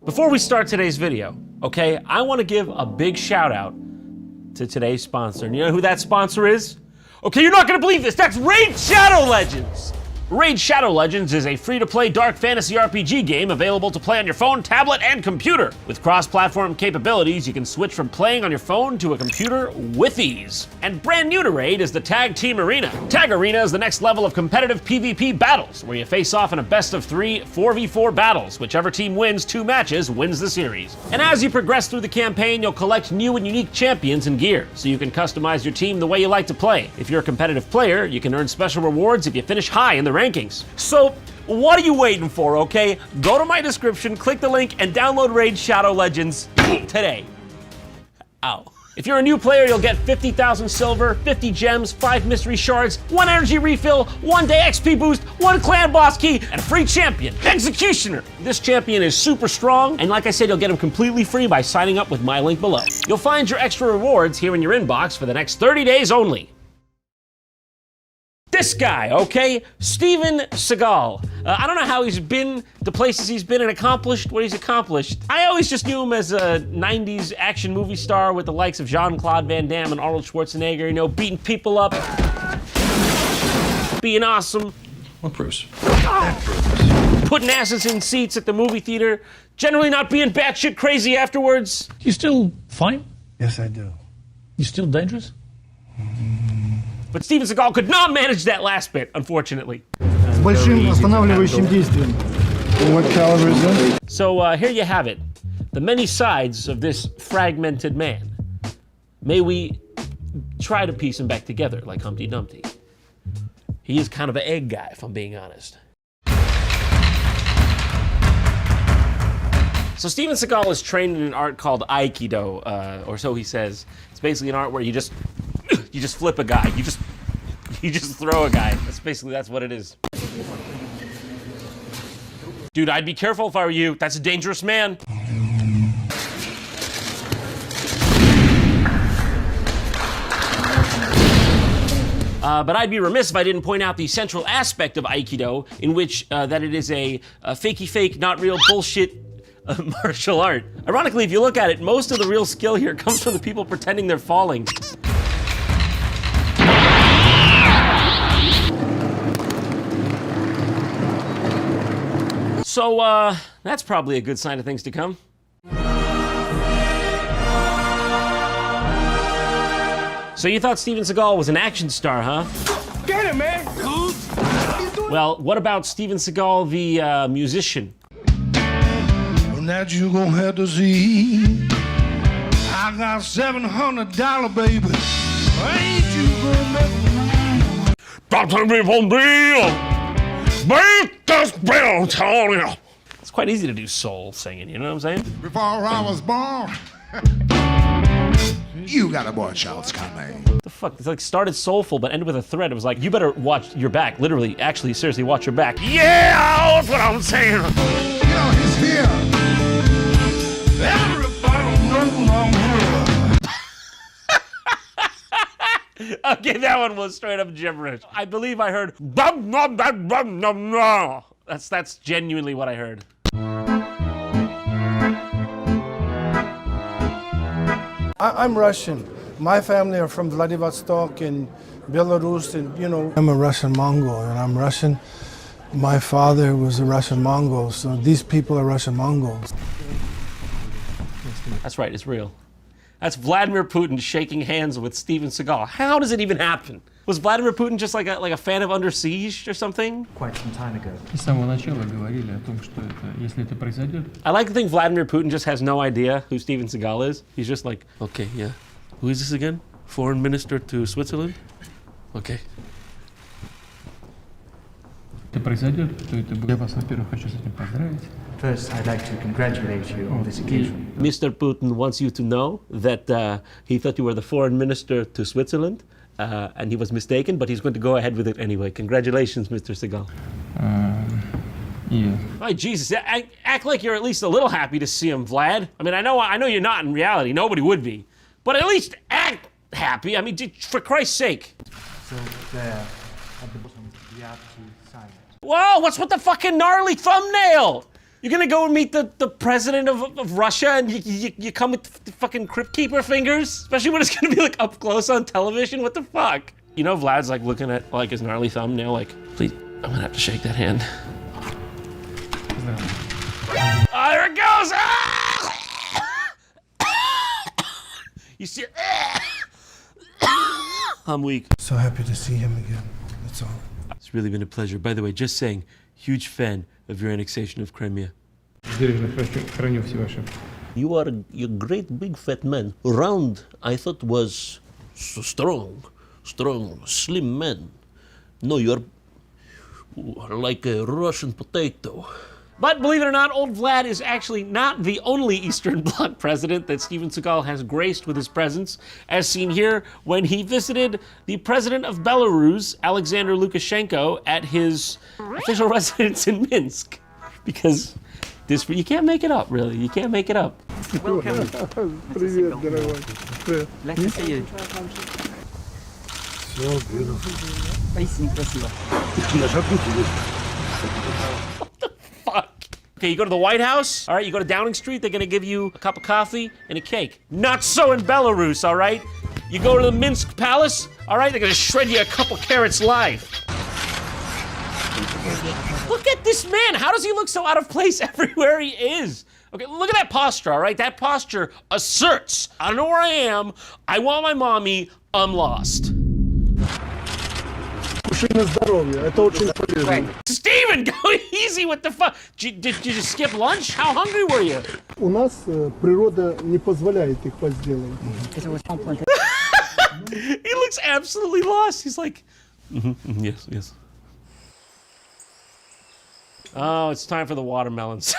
Before we start today's video, okay, I want to give a big shout out to today's sponsor. And you know who that sponsor is? Okay, you're not gonna believe this, that's Raid Shadow Legends! Raid Shadow Legends is a free-to-play dark fantasy RPG game available to play on your phone, tablet, and computer. With cross-platform capabilities, you can switch from playing on your phone to a computer with ease. And brand new to Raid is the Tag Team Arena. Tag Arena is the next level of competitive PvP battles, where you face off in a best-of-3 4v4 battles. Whichever team wins 2 matches wins the series. And as you progress through the campaign, you'll collect new and unique champions and gear, so you can customize your team the way you like to play. If you're a competitive player, you can earn special rewards if you finish high in the rankings. So, what are you waiting for, okay? Go to my description, click the link, and download Raid Shadow Legends today. Ow. If you're a new player, you'll get 50,000 silver, 50 gems, 5 mystery shards, 1 energy refill, 1 day XP boost, 1 clan boss key, and a free champion, Executioner. This champion is super strong, and like I said, you'll get him completely free by signing up with my link below. You'll find your extra rewards here in your inbox for the next 30 days only. This guy, okay? Steven Seagal. I don't know how he's been, the places he's been and accomplished what he's accomplished. I always just knew him as a 90s action movie star with the likes of Jean-Claude Van Damme and Arnold Schwarzenegger, you know, beating people up, being awesome. What proves? Putting asses in seats at the movie theater, generally not being batshit crazy afterwards. You still fine? Yes, I do. You still dangerous? But Steven Seagal could not manage that last bit, unfortunately. С большим останавливающим действием. What caliber is this? So here you have it, the many sides of this fragmented man. May we try to piece him back together like Humpty Dumpty. He is kind of an egg guy, if I'm being honest. So Steven Seagal is trained in an art called Aikido, or so he says. It's basically an art where you just flip a guy. You just throw a guy. That's what it is. Dude, I'd be careful if I were you. That's a dangerous man. But I'd be remiss if I didn't point out the central aspect of Aikido, in which that it is a fakey fake, not real bullshit martial art. Ironically, if you look at it, most of the real skill here comes from the people pretending they're falling. So, that's probably a good sign of things to come. So you thought Steven Seagal was an action star, huh? Get him, man! Well, what about Steven Seagal, the musician? Well, that you gonna have to see. I got $700, baby. Ain't you gonna make me? Dr. Bill, beat this bill, Tony. It's quite easy to do soul singing, you know what I'm saying? Before I was born, you got a boy child's coming. The fuck? It's like started soulful but ended with a threat. It was like, you better watch your back. Literally, actually, seriously, watch your back. Yeah, that's what I'm saying. You know, he's here. Everybody knows I'm here. Okay, that one was straight up gibberish. I believe I heard bum, bum, bum, bum, bum, bum. That's genuinely what I heard. I'm Russian. My family are from Vladivostok and Belarus, and you know. I'm a Russian Mongol, and I'm Russian. My father was a Russian Mongol, so these people are Russian Mongols. That's right, it's real. That's Vladimir Putin shaking hands with Steven Seagal. How does it even happen? Was Vladimir Putin just like a fan of Under Siege or something? Quite some time ago. С самого начала говорили о том, что если это произойдет. I like to think Vladimir Putin just has no idea who Steven Seagal is. He's just like, okay, yeah. Who is this again? Foreign minister to Switzerland? Okay. Это произойдет, то это будет. Я вас, во-первых, хочу с этим поздравить. First, I'd like to congratulate you on this occasion. Mr. Putin wants you to know that he thought you were the foreign minister to Switzerland, and he was mistaken, but he's going to go ahead with it anyway. Congratulations, Mr. Seagal. Yeah. Oh, Jesus, act like you're at least a little happy to see him, Vlad. I mean, I know you're not in reality. Nobody would be. But at least act happy. I mean, for Christ's sake. So there, at the bottom, we have to sign it. Whoa, what's with the fucking gnarly thumbnail? You're gonna go and meet the president of Russia and you come with the fucking Crypt Keeper fingers? Especially when it's gonna be like up close on television? What the fuck? You know Vlad's like looking at like his gnarly thumbnail like, please, I'm gonna have to shake that hand. Oh, there it goes! You see, I'm weak. So happy to see him again. That's all. It's really been a pleasure. By the way, just saying, huge fan of your annexation of Crimea. Храню все ваши. You are a great big fat man. Round, I thought was so strong, slim man. No, you're like a Russian potato. But believe it or not, old Vlad is actually not the only Eastern Bloc president that Steven Seagal has graced with his presence, as seen here when he visited the president of Belarus, Alexander Lukashenko, at his official residence in Minsk. Because this, you can't make it up, really. You can't make it up. Welcome. Привет, дорогой. Nice to see you. So beautiful. Поистине красиво. Fuck. Okay, you go to the White House, all right, you go to Downing Street, they're gonna give you a cup of coffee and a cake. Not so in Belarus, all right? You go to the Minsk Palace, all right, they're gonna shred you a couple carrots live. Look at this man, how does he look so out of place everywhere he is? Okay, look at that posture, all right? That posture asserts, I don't know where I am, I want my mommy, I'm lost. Steven, go easy with the fuck. Did you just skip lunch? How hungry were you? У нас природа не позволяет их возделывать. He looks absolutely lost. He's like, yes. Oh, it's time for the watermelons.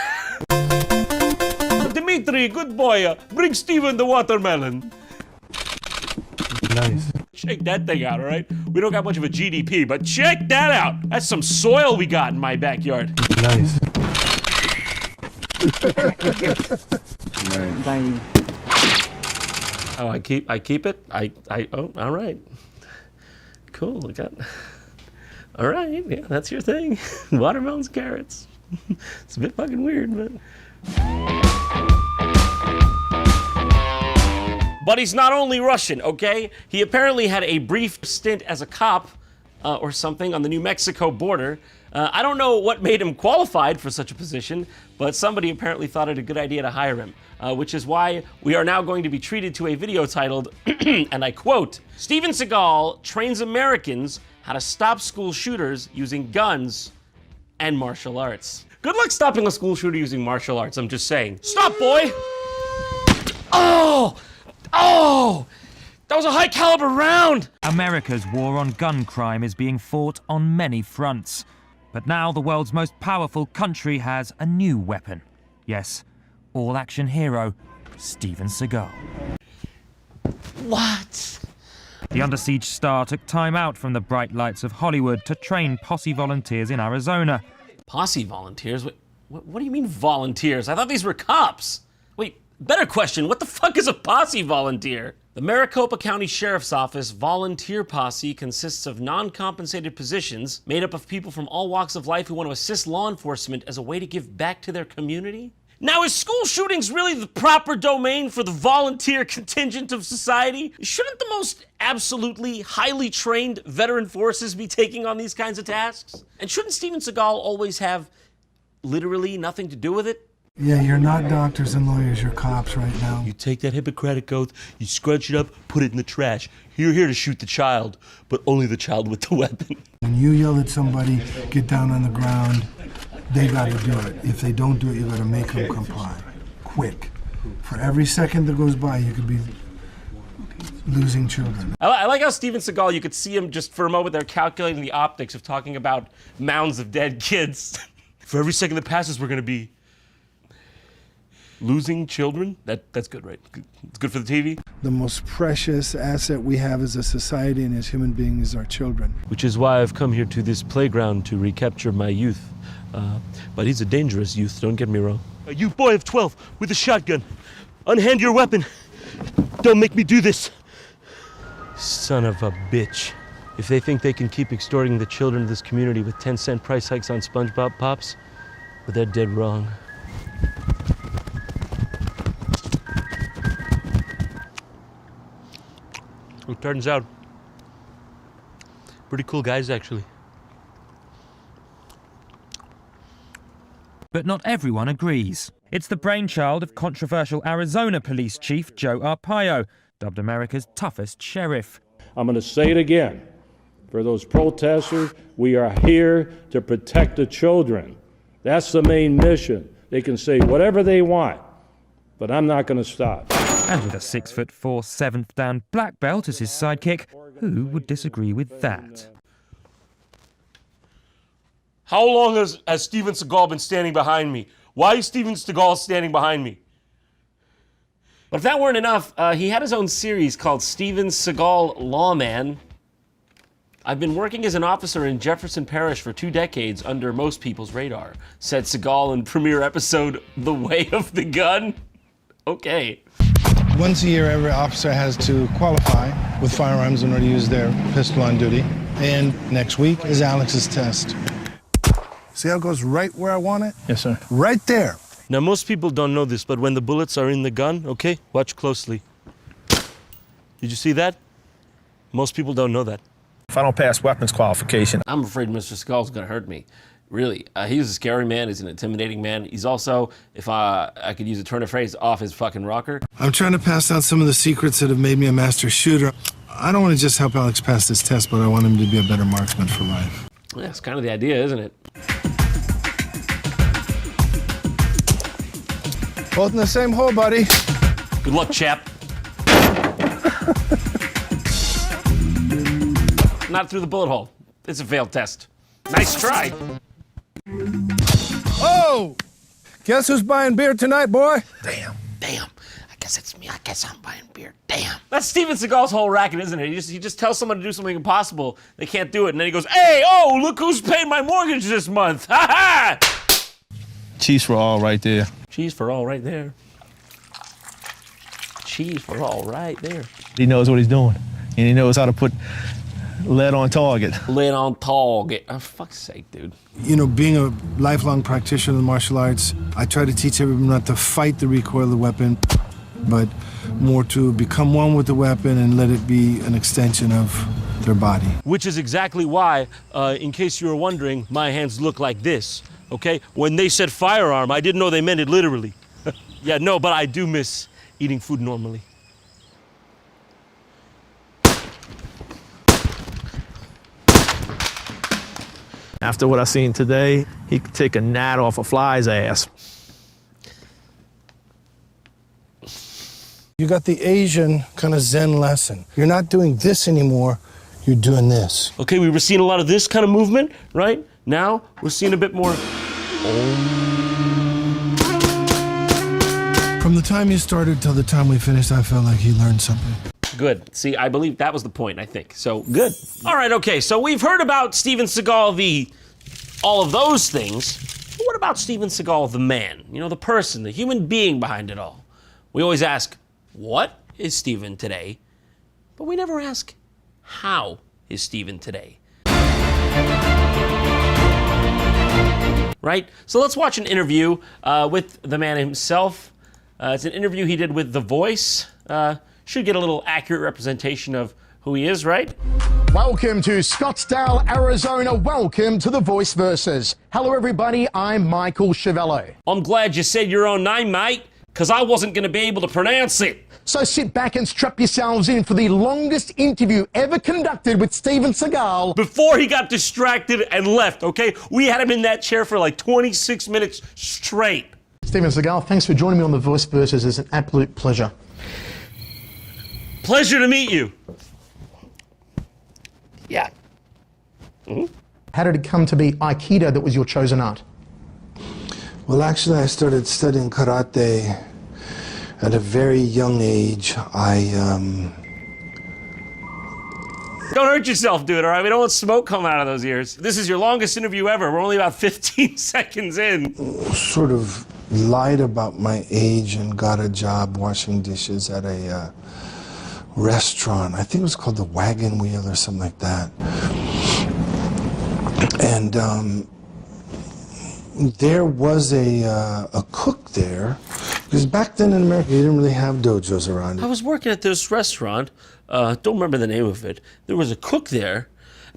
Dmitry, good boy, bring Steven the watermelon. Nice. Check that thing out, all right? We don't got much of a GDP, but check that out. That's some soil we got in my backyard. Nice. Bye. Oh, I keep it? Oh, all right. Cool, we got, all right, yeah, that's your thing. Watermelons, carrots. It's a bit fucking weird, but. But he's not only Russian, okay? He apparently had a brief stint as a cop or something on the New Mexico border. I don't know what made him qualified for such a position, but somebody apparently thought it a good idea to hire him, which is why we are now going to be treated to a video titled, and I quote, Steven Seagal trains Americans how to stop school shooters using guns and martial arts. Good luck stopping a school shooter using martial arts, I'm just saying. Stop, boy! Oh! That was a high caliber round! America's war on gun crime is being fought on many fronts. But now the world's most powerful country has a new weapon. Yes, all-action hero, Steven Seagal. What? The under-siege star took time out from the bright lights of Hollywood to train posse volunteers in Arizona. Posse volunteers? What do you mean volunteers? I thought these were cops. Wait, better question, what the fuck is a posse volunteer? The Maricopa County Sheriff's Office volunteer posse consists of non-compensated positions made up of people from all walks of life who want to assist law enforcement as a way to give back to their community. Now, is school shootings really the proper domain for the volunteer contingent of society? Shouldn't the most absolutely highly trained veteran forces be taking on these kinds of tasks? And shouldn't Steven Seagal always have literally nothing to do with it? Yeah, you're not doctors and lawyers, you're cops right now. You take that Hippocratic oath, you scrunch it up, put it in the trash. You're here to shoot the child, but only the child with the weapon. When you yell at somebody, get down on the ground, they gotta do it. If they don't do it, you gotta make them comply. Quick. For every second that goes by, you could be losing children. I like how Steven Seagal, you could see him just for a moment there calculating the optics of talking about mounds of dead kids. For every second that passes, we're gonna be losing children? That's good, right? It's good for the TV? The most precious asset we have as a society and as human beings is our children. Which is why I've come here to this playground to recapture my youth. But he's a dangerous youth, don't get me wrong. You boy of 12 with a shotgun, unhand your weapon. Don't make me do this. Son of a bitch. If they think they can keep extorting the children of this community with 10-cent price hikes on SpongeBob Pops, but they're dead wrong. It turns out, pretty cool guys, actually. But not everyone agrees. It's the brainchild of controversial Arizona Police Chief Joe Arpaio, dubbed America's toughest sheriff. I'm going to say it again. For those protesters, we are here to protect the children. That's the main mission. They can say whatever they want, but I'm not going to stop. And with a 6'4", 7th dan black belt as his sidekick, who would disagree with that? How long has Steven Seagal been standing behind me? Why is Steven Seagal standing behind me? But if that weren't enough, he had his own series called Steven Seagal Lawman. I've been working as an officer in Jefferson Parish for 2 decades under most people's radar, said Seagal in premiere episode The Way of the Gun. Okay. Once a year, every officer has to qualify with firearms in order to use their pistol on duty. And next week is Alex's test. See how it goes right where I want it? Yes, sir. Right there. Now, most people don't know this, but when the bullets are in the gun, okay, watch closely. Did you see that? Most people don't know that. If I don't pass weapons qualification, I'm afraid Mr. Skull's gonna hurt me. Really, he's a scary man. He's an intimidating man. He's also, if I could use a turn of phrase, off his fucking rocker. I'm trying to pass down some of the secrets that have made me a master shooter. I don't want to just help Alex pass this test, but I want him to be a better marksman for life. Yeah, it's kind of the idea, isn't it? Both in the same hole, buddy. Good luck, chap. Not through the bullet hole. It's a failed test. Nice try. Oh! Guess who's buying beer tonight, boy? Damn. I guess it's me. I guess I'm buying beer. Damn. That's Steven Seagal's whole racket, isn't it? He just tells someone to do something impossible. They can't do it, and then he goes, "Hey, oh, look who's paid my mortgage this month. Ha ha!" cheese for all right there. Cheese for all right there. Cheese for all right there. He knows what he's doing, and he knows how to put lead on target. Lead on target. Oh, fuck's sake, dude. You know, being a lifelong practitioner of the martial arts, I try to teach everyone not to fight the recoil of the weapon, but more to become one with the weapon and let it be an extension of their body. Which is exactly why, in case you were wondering, my hands look like this, okay? When they said firearm, I didn't know they meant it literally. Yeah, no, but I do miss eating food normally. After what I seen today, he could take a gnat off a fly's ass. You got the Asian kind of Zen lesson. You're not doing this anymore, you're doing this. Okay, we were seeing a lot of this kind of movement, right? Now, we're seeing a bit more... From the time you started till the time we finished, I felt like he learned something. Good. See, I believe that was the point, I think. So, good. All right, okay, so we've heard about Steven Seagal, all of those things. But what about Steven Seagal, the man? You know, the person, the human being behind it all. We always ask, what is Steven today? But we never ask, how is Steven today? Right? So let's watch an interview with the man himself. It's an interview he did with The Voice. Should get a little accurate representation of who he is, right? Welcome to Scottsdale, Arizona. Welcome to The Voice Versus. Hello, everybody. I'm Michael Chiavello. I'm glad you said your own name, mate, because I wasn't going to be able to pronounce it. So sit back and strap yourselves in for the longest interview ever conducted with Steven Seagal. Before he got distracted and left, okay? We had him in that chair for like 26 minutes straight. Steven Seagal, thanks for joining me on The Voice Versus. It's an absolute pleasure. Pleasure to meet you. Yeah. Mm-hmm. How did it come to be Aikido that was your chosen art? Well, actually, I started studying karate at a very young age. Don't hurt yourself, dude, all right? We don't want smoke coming out of those ears. This is your longest interview ever. We're only about 15 seconds in. Sort of lied about my age and got a job washing dishes at a restaurant. I think it was called the Wagon Wheel or something like that. And there was a cook there, because back then in America, you didn't really have dojos around. I was working at this restaurant, don't remember the name of it. There was a cook there,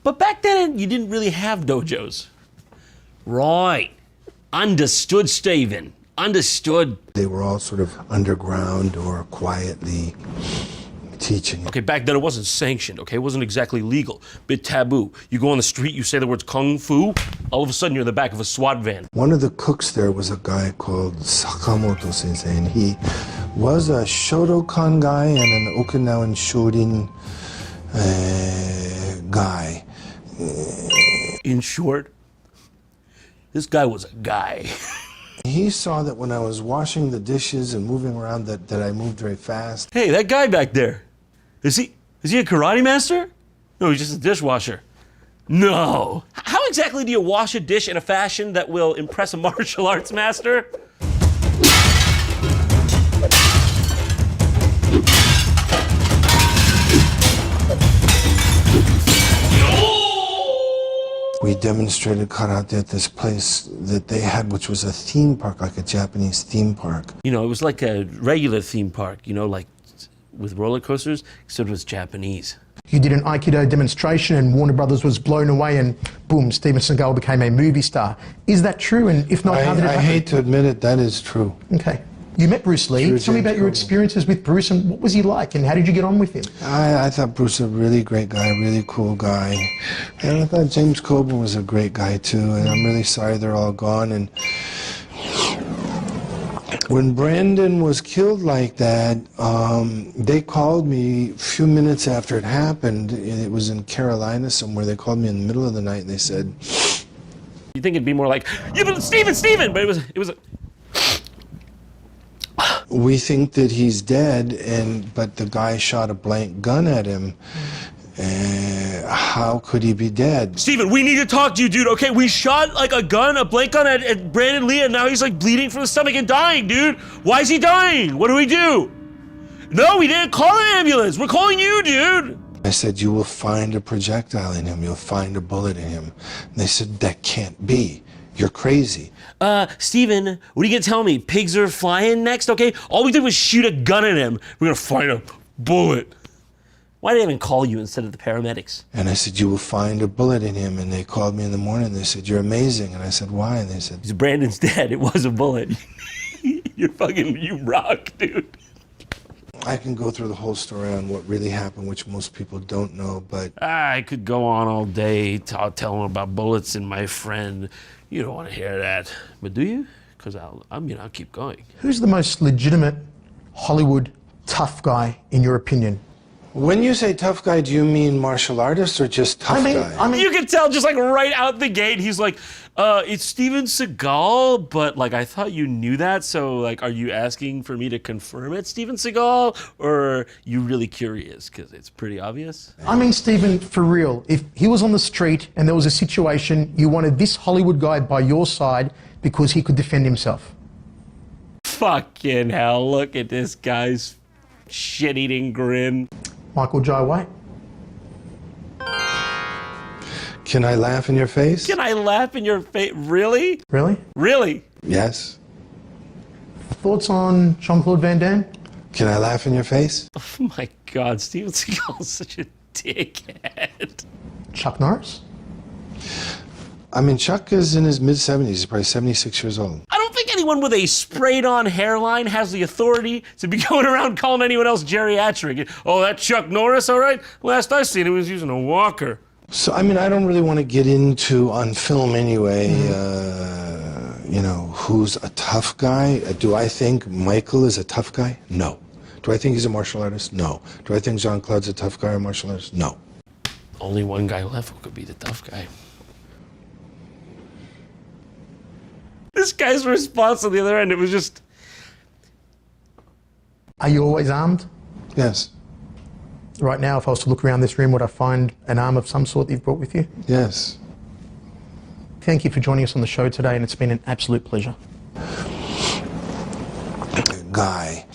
but back then you didn't really have dojos. Right. Understood, Steven. Understood. They were all sort of underground or quietly teaching. Okay, back then it wasn't sanctioned, okay? It wasn't exactly legal. Bit taboo. You go on the street, you say the words kung fu, all of a sudden you're in the back of a SWAT van. One of the cooks there was a guy called Sakamoto Sensei, and he was a Shotokan guy and an Okinawan Shorin guy. In short, this guy was a guy. He saw that when I was washing the dishes and moving around that I moved very fast. Hey, that guy back there, is he a karate master? No, he's just a dishwasher. No. How exactly do you wash a dish in a fashion that will impress a martial arts master? We demonstrated karate at this place that they had, which was a theme park, like a Japanese theme park. You know, it was like a regular theme park, you know, like with roller coasters, except it was Japanese. You did an Aikido demonstration and Warner Brothers was blown away and boom, Steven Seagal became a movie star. Is that true? And if not, how did it happen? I hate to admit it, that is true. Okay. You met Bruce Lee. True, Tell me about your experiences with Bruce and what was he like and how did you get on with him? I thought Bruce was a really great guy, really cool guy. And I thought James Coburn was a great guy too, and I'm really sorry they're all gone. And when Brandon was killed like that, they called me a few minutes after it happened. It was in Carolina somewhere. They called me in the middle of the night and they said, You think it'd be more like, yeah, but Steven, but it was we think that he's dead, but the guy shot a blank gun at him. How could he be dead? Steven, we need to talk to you, dude, okay? We shot like a blank gun at Brandon Lee, and now he's like bleeding from the stomach and dying, dude. Why is he dying? What do we do? No, we didn't call an ambulance. We're calling you, dude. I said, you will find a projectile in him. You'll find a bullet in him. And they said, that can't be. You're crazy. Steven, what are you gonna tell me? Pigs are flying next, okay? All we did was shoot a gun at him. We're gonna find a bullet. Why did they even call you instead of the paramedics? And I said, you will find a bullet in him. And they called me in the morning. They said, you're amazing. And I said, why? And they said, Brandon's dead. It was a bullet. You rock, dude. I can go through the whole story on what really happened, which most people don't know, but... I could go on all day telling about bullets and my friend. You don't want to hear that. But do you? Because I'll keep going. Who's the most legitimate Hollywood tough guy in your opinion? When you say tough guy, do you mean martial artist or just tough guy? I mean, you can tell just like right out the gate, he's like, it's Steven Seagal, but like I thought you knew that, so like are you asking for me to confirm it's Steven Seagal, or are you really curious because it's pretty obvious? I mean, Steven, for real, if he was on the street and there was a situation, you wanted this Hollywood guy by your side because he could defend himself. Fucking hell, look at this guy's shit-eating grin. Michael Jai White. Can I laugh in your face? Can I laugh in your face? Really? Really? Really? Yes. Thoughts on Jean-Claude Van Damme? Can I laugh in your face? Oh my God, Steven Seagal is such a dickhead. Chuck Norris? I mean, Chuck is in his mid-70s. He's probably 76 years old. I don't think anyone with a sprayed-on hairline has the authority to be going around calling anyone else geriatric. Oh, that Chuck Norris, all right? Last I seen him, he was using a walker. So, I mean, I don't really want to get into, on film anyway, you know, who's a tough guy. Do I think Michael is a tough guy? No. Do I think he's a martial artist? No. Do I think Jean-Claude's a tough guy or martial artist? No. Only one guy left who could be the tough guy. This guy's response on the other end, it was just... Are you always armed? Yes. Right now, if I was to look around this room, would I find an arm of some sort that you've brought with you? Yes. Thank you for joining us on the show today, and it's been an absolute pleasure. Guy.